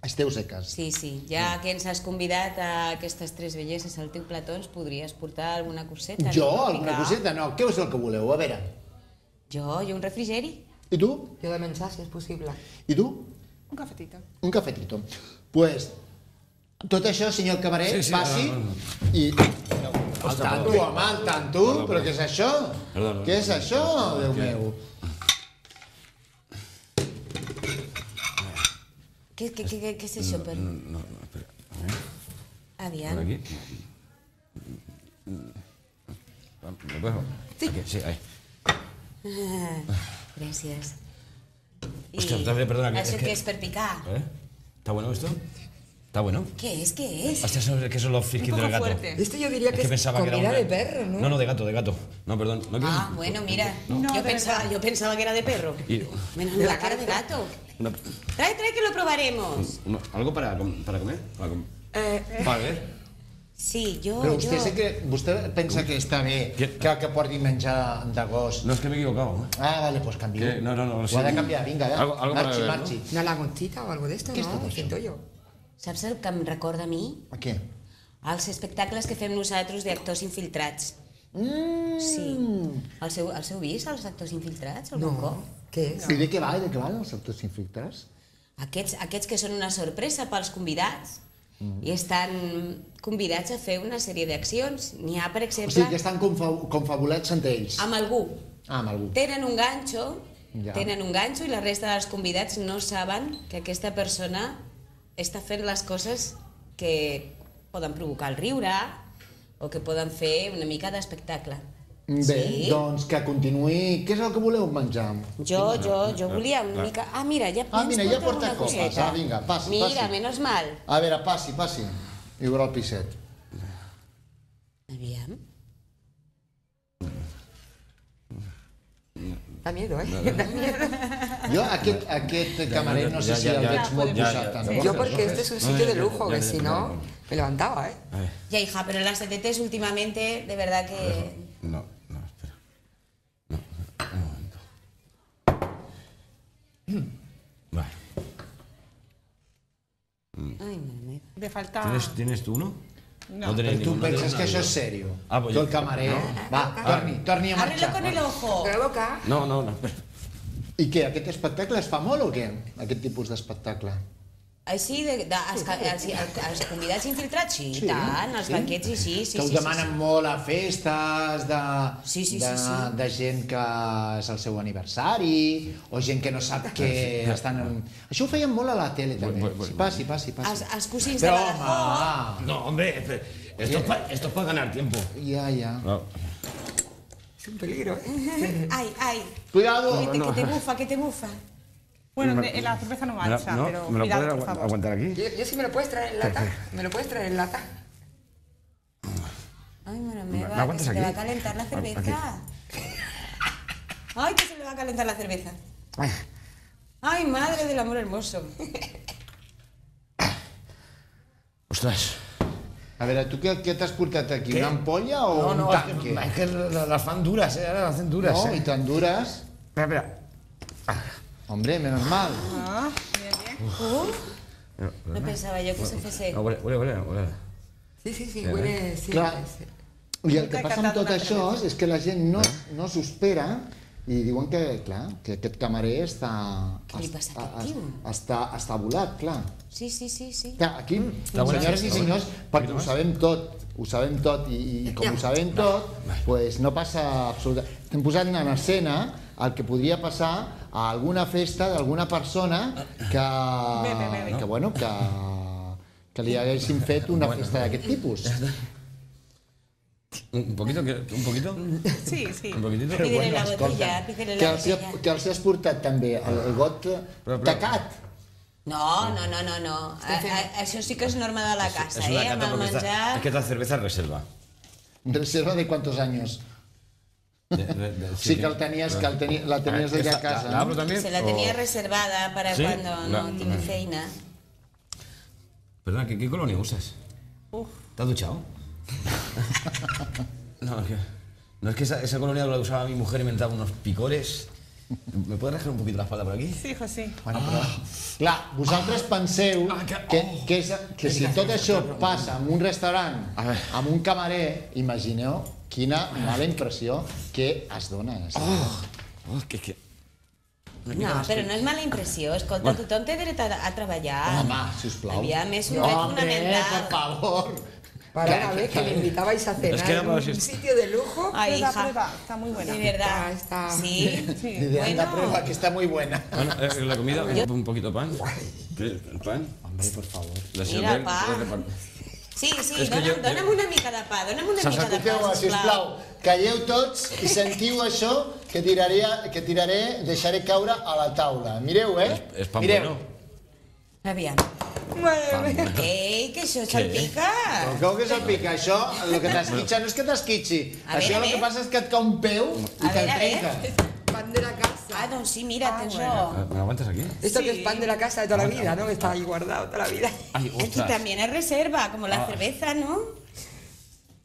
Esteu seques. Sí, sí. Ja que ens has convidat a aquestes tres belleses al teu plató, ens podries portar alguna coseta? Jo? Alguna coseta? No. Què és el que voleu? A veure. Jo un refrigeri. I tu? Jo de menjar, si és possible. I tu? Un cafetito. Un cafetito. Pues, tot això, senyor camarer, passi i... Al tanto, home, al tanto. Però què és això? Què és això, Déu meu? ¿Qué es eso, perro? No, espera. A ver. Aviam. Por aquí. ¿Lo puedo? Sí. Aquí, sí, ahí. Gràcies. Hòstia, perdona. ¿Eso qué es per picar? ¿Está bueno esto? ¿Está bueno? ¿Qué es? ¿Qué es? Hostia, ¿sabes qué son los friskies del gato? Esto yo diría que es pensaba que era comida una- de perro, ¿no? No, de gato, de gato. No, perdón. ¿No quieres? Ah, bueno, mira. No, Yo pensaba que era de perro. Y- Menos la cara de gato. una- Trae que lo probaremos. ¿Algo para comer? Para ver. Sí, yo... Però vostè pensa que està bé que porti menjar de gos? No, es que me he equivocado. Ah, vale, pues canvio. ¿Qué? No, Ho ha de canviar, vinga, Algo para marxi, ver, ¿no? marxi. Una lagostita o algo de esto, ¿Qué es ¿no? todo eso? Siento yo. Saps el que em recorda a mi? A què? Els espectacles que fem nosaltres d'actors infiltrats. Sí. Els heu vist, els actors infiltrats, algun cop? ¿Qué es? I de què va els actors infiltrats? Aquests que són una sorpresa pels convidats i estan convidats a fer una sèrie d'accions. N'hi ha, per O exemple, sigui, que estan confabulats entre ells. amb algú. Ah, amb algú. Tenen un ganxo, Ja. i la resta dels convidats no saben que aquesta persona està fent les coses que poden provocar el riure o que poden fer una mica d'espectacle. Bé, Sí. doncs que continuï. Què és el que voleu menjar? Jo volia una mica... Ah, mira, ja ja porta alguna coses. coseta. Ah, vinga, passi, Mira, passi. menos mal. A veure, passi. I veurà el piset. Aviam. Da miedo, ¿eh? Da miedo. Jo aquest camarer no sé si el veig molt posat. tampoc. Yo porque este es un sitio de lujo, que si no, me levantaba, ¿eh? Ya, hija, pero las tetetes últimamente, de verdad que... No, espera. No, un momento. Vale. Ai, mare meva. Me falta... ¿Tienes tú uno? No. Però tu penses que això és sèrio? Ah, pues Tu jo- el camarer... Va, torni a Ábrelo marxar. con el ojo. De la boca. No, espera. I què, aquest espectacle es fa molt o què? Aquest tipus d'espectacle? Així, els convidats infiltrats, sí, Sí. tant, els banquets, sí. Que ho demanen molt a festes Sí. de gent que és el seu aniversari o gent que no sap que estan... Això ho feien molt a la tele també. Sí, passi. Els cosins de Però, Badajoz. home... No, hombre, esto es para ganar tiempo. Ja. Es un peligro, ¿eh? Ay. Cuidado. Que te bufa. Bueno, la cerveza no marcha, pero ¿Me lo cuidado, puedes por favor. aguantar aquí? Yo sí me lo puedes traer en lata. ¿Me lo puedes traer en lata? Ay, madre ¿Me mía, que aguantas se te aquí? va a calentar la cerveza. Ay, que se le va a calentar la cerveza. Ay, madre del amor hermoso. Ostras. A veure, tu què t'has portat aquí? Una ampolla o un tanque? Es que las fan duras, ahora las hacen duras. No, i tan dures. Espera. Hombre, menos mal. Ah, bien. No pensaba yo que se fuese... No, huele. Sí, huele... Sí, Clar, sí. i el que passa amb tot això és que la gent no s'ho espera i diuen que, clar, que aquest camarer està... Què li passa a aquest tio? Està volat, clar. Sí. Clar, aquí, senyores i senyors, perquè ho sabem tot i com ho sabem tot, pues no passa absolutament... Estem posant en escena el que podria passar a alguna festa d'alguna persona que li haguessin fet una festa d'aquest tipus. ¿Un poquito? Sí. ¿Un poquitito? Pídele la botella, pídele la botella. Que els has portat també el got tacat. No. Això sí que és norma de la casa, Es una amb cata el porque menjar... es que esta cerveza es reserva. ¿Reserva de cuántos años? Sí, que la tenías allá a casa. ¿La abro también? Se la tenía reservada para ¿Sí? cuando no tiene feina. Perdona, ¿qué colonia usas? ¿Te has duchado? No, es que esa colonia la usaba mi mujer y me entraba unos picores. ¿Me puedes rajar un poquito la espalda por aquí? Sí, hijo, sí. Bueno, però, clar, vosaltres penseu que si tot això passa en un restaurant, amb un camarer, imagineu quina mala impressió que es dona. Que... No, però no és mala impressió. Escolta, tothom té dret a treballar. Home, sisplau. Aviam, és un dret fonamental. por favor. Para una vez que me invitabais a cenar en un sitio de lujo. Ay, Prueba, hija. prueba, está muy buena. De verdad. Está. Sí. Anda, prueba, que está muy buena. Bueno, la comida, un poquito de pan. ¿El pan? Hombre, por favor. Mira, pa. Sí, dona'm una mica de pa, dona'm una mica de pa, sisplau. Calleu tots i sentiu això que tiraré, deixaré caure a la taula. Mireu, És pan Mireu. bueno. Aviam. Ei, que això salpica. Però com que salpica? Això, el que t'esquitxa no és que t'esquitxi. Això el que passa és que et cau un peu i te'l trenca. Pan de la casa. Ah, doncs sí, mira, tens bueno. raó. ¿Me aguantas aquí? Esto que es pan de la casa de toda la vida, ¿no? Que está ahí guardado toda la vida. Ay, Aquí ostras. también es reserva, como la cerveza, ¿no?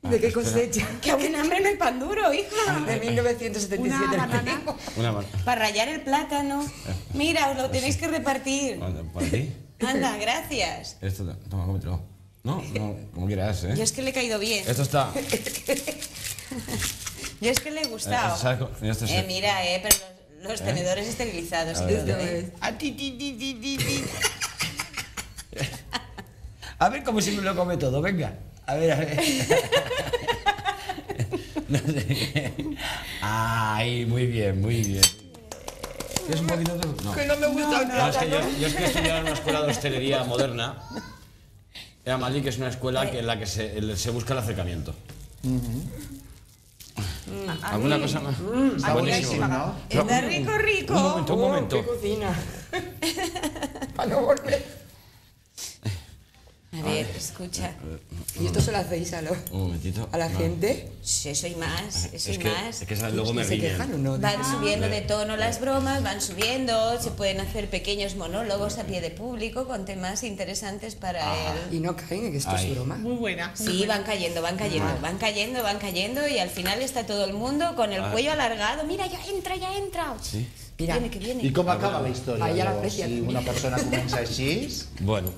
¿De qué cosecha? Que aún hambre no hay pan duro, hija. De 1977. Una banana. Una mano. Para rallar el plátano. Mira, os lo tenéis que repartir. ¿Para ti? Anda, gracias. Esto, toma, cómetelo. No, como quieras, ¿eh? Yo es que le he caído bien. Esto está... Yo es que le he gustado. ¿sabes cómo? Mira, esto es... Mira, pero los tenedores esterilizados. Y todo, ¿eh? A ver cómo si me lo come todo, venga. A ver. No sé. Ay, muy bien, muy bien. ¿Quieres un poquito de...? No. Que no me gusta el No, es que plátano. yo es que he estudiado en una escuela de hostelería moderna. Era Madrid, que es una escuela en la que se busca el acercamiento. ¿Alguna cosa más? Està boníssim, no? Está rico, rico. Un momento. ¿Qué cocina? Para no volver. A ver, escucha. ¿Y esto se lo hacéis Un momentito. a la gente? Sí, eso y más, eso y Es que, más. es que ¿sabes? Luego me ¿Se quejan o ríen. no? Van subiendo de tono las bromas, van subiendo, se pueden hacer pequeños monólogos a pie de público con temas interesantes para él. Y no caen en que esto es broma. Muy buena. muy Sí, buena. van cayendo, van cayendo y al final está todo el mundo con el cuello alargado. Mira, ya entra. Sí. Mira, Que viene. I com acaba la història? Ahí a la Llavors, aprecia. si una persona comença així... Bueno,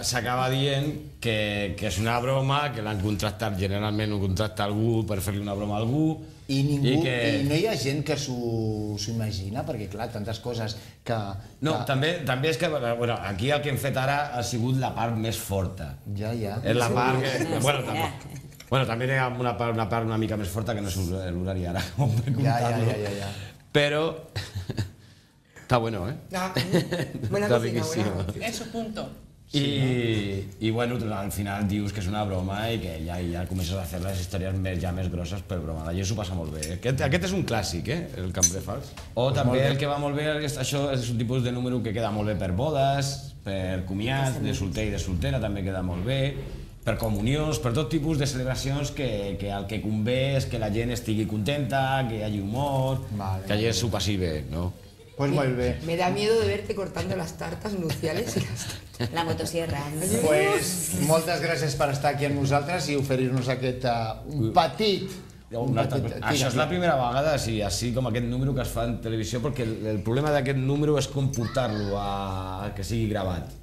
s'acaba dient que és una broma, que l'han contractat, generalment ho contracta algú per fer-li una broma a algú. I que... no hi ha gent que s'ho imagina, perquè clar, tantes coses que... No, també és que, bueno, aquí el que hem fet ara ha sigut la part més forta. Ja. És la part que... Bueno, també hi ha una part una mica més forta que no és l'horari ara, com per contar-lo. Ja. Pero está bueno, ¿eh? Buena Está cocina, riquísimo. buena. Eso, punto. I bueno, al final dius que és una broma i que ja comences a fer les històries més grosses per broma. La gent s'ho passa molt bé. Aquest és un clàssic, el cambrer fals. O també el que va molt bé, això és un tipus de número que queda molt bé per bodes, per comiats, de solter i de soltera també queda molt bé, per comunions, per tot tipus de celebracions que el que convé és que la gent estigui contenta, que hi hagi humor, que la gent s'ho passi bé, no? Pues molt bé. Me da miedo de verte cortando las tartas nupciales. La motosierra. Pues moltes gràcies per estar aquí amb nosaltres i oferir-nos aquest petit... Això és la primera vegada, així com aquest número que es fa en televisió, perquè el problema d'aquest número és com portar-lo a que sigui gravat.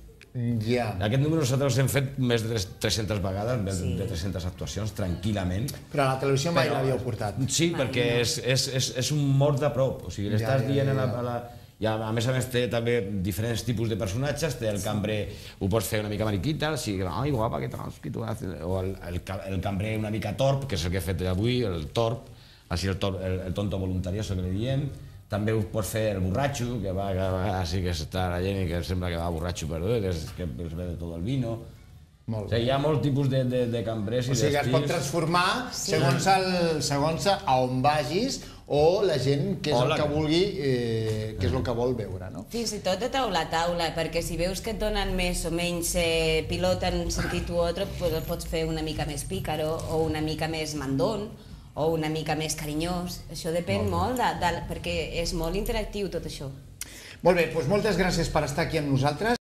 Ja. Aquest número nosaltres hem fet més de 300 vegades, més de 300 actuacions, tranquil·lament. Però a la televisió mai l'havíeu portat. Sí, perquè és un mort de prop, o sigui, l'estàs dient a la... I a més té també diferents tipus de personatges, té el cambrer, ho pots fer una mica mariquita, o sigui, ai guapa, què tal, què tu haces? O el cambrer una mica torp, que és el que he fet avui, el torp, així el tonto voluntarioso que li diem. També ho pots fer el borratxo, que va així que està la gent i que sembla que va borratxo perdó, que es ve de tot el vino. O sigui, hi ha molts tipus de cambrers i d'estils. O sigui, es pot transformar segons a on vagis o la gent que és el que vulgui, que és el que vol veure, no? Fins i tot de taula a taula, perquè si veus que et donen més o menys pilota en un sentit u altre, el pots fer una mica més pícaro o una mica més mandón o una mica més carinyós. Això depèn molt, perquè és molt interactiu tot això. Molt bé, doncs moltes gràcies per estar aquí amb nosaltres.